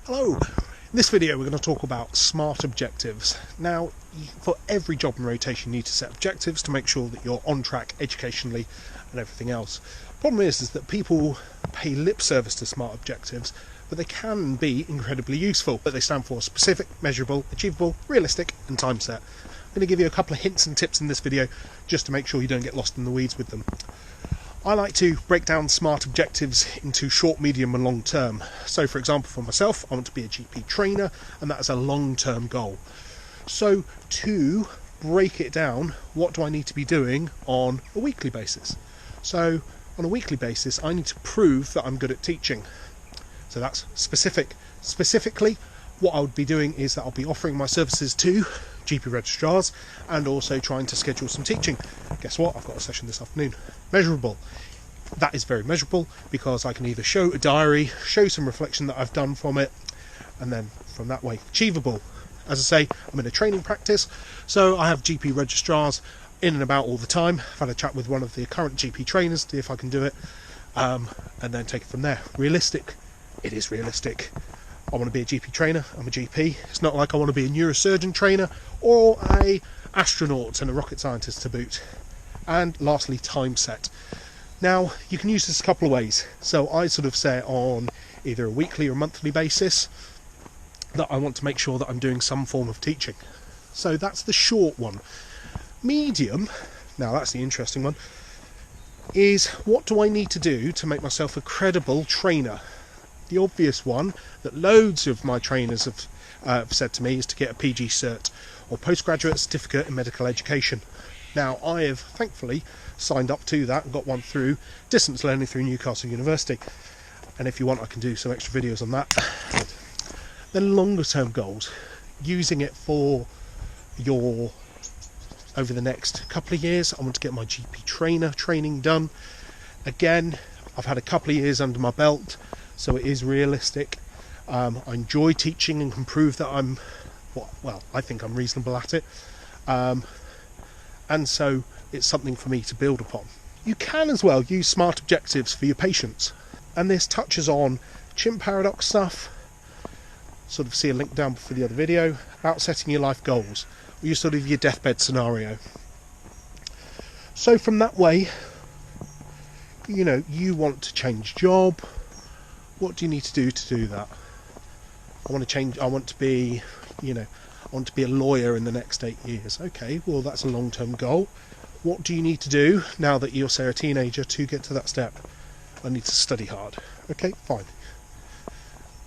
Hello! In this video we're going to talk about SMART objectives. Now, for every job and rotation you need to set objectives to make sure that you're on track educationally and everything else. Problem is that people pay lip service to SMART objectives, but they can be incredibly useful. But they stand for specific, measurable, achievable, realistic and time set. I'm going to give you a couple of hints and tips in this video just to make sure you don't get lost in the weeds with them. I like to break down SMART objectives into short, medium and long term. So for example, for myself, I want to be a GP trainer and that is a long-term goal. So to break it down, what do I need to be doing on a weekly basis? So on a weekly basis, I need to prove that I'm good at teaching. So that's specific. Specifically, what I would be doing is that I'll be offering my services to GP registrars and also trying to schedule some teaching. Guess what? I've got a session this afternoon. Measurable. That is very measurable because I can either show a diary, show some reflection that I've done from it, and then from that way. Achievable. As I say, I'm in a training practice, so I have GP registrars in and about all the time. I've had a chat with one of the current GP trainers to see if I can do it, and then take it from there. Realistic. It is realistic. I want to be a GP trainer, I'm a GP. It's not like I want to be a neurosurgeon trainer or a astronaut and a rocket scientist to boot. And lastly, time set. Now, you can use this a couple of ways. So I sort of say on either a weekly or monthly basis that I want to make sure that I'm doing some form of teaching. So that's the short one. Medium, now that's the interesting one, is what do I need to do to make myself a credible trainer? The obvious one that loads of my trainers have said to me is to get a PG cert or postgraduate certificate in medical education. Now I have thankfully signed up to that and got one through distance learning through Newcastle University, and if you want I can do some extra videos on that. Then longer term goals, using it for your over the next couple of years. I want to get my GP trainer training done. Again, I've had a couple of years under my belt, so it is realistic. I enjoy teaching and can prove that I'm, well, I think I'm reasonable at it. And so it's something for me to build upon. You can as well use SMART objectives for your patients. And this touches on chimp paradox stuff. Sort of see a link down for the other video about setting your life goals, or your deathbed scenario. So from that way, you want to change job. What do you need to do that? I want to be a lawyer in the next 8 years. Okay, well that's a long-term goal. What do you need to do now that you're, say, a teenager to get to that step? I need to study hard. Okay, fine.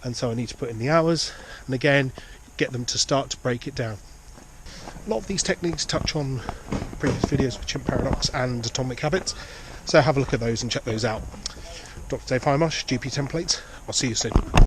And so I need to put in the hours, and again, get them to start to break it down. A lot of these techniques touch on previous videos with chimp paradox and atomic habits, so have a look at those and check those out. Dr. Dave Highmarsh, GP Templates. I'll see you soon.